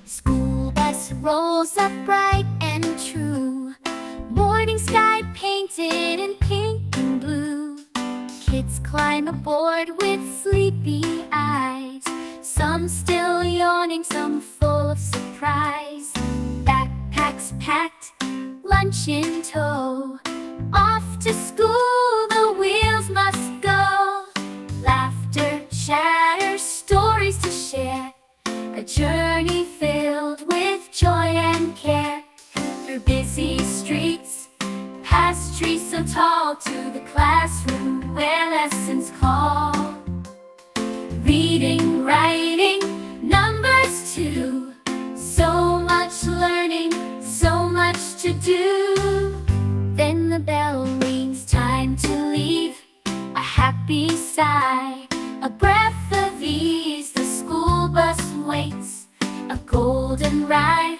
School bus rolls up bright and true, morning sky painted in pink and blue. Kids climb aboard with sleepy eyes, some still yawning, some full of surprise. Backpacks packed, lunch in tow, off to school the wheels must go. Laughter, chatter, stories to share, a journey filled with joy and care. Through busy streets, past trees so tall, to the classroom where lessons call. Reading, writing, numbers too, so much learning, so much to do. Then the bell rings, time to leave, a happy sigh, a breath of ease. The school bus waits, a golden ride,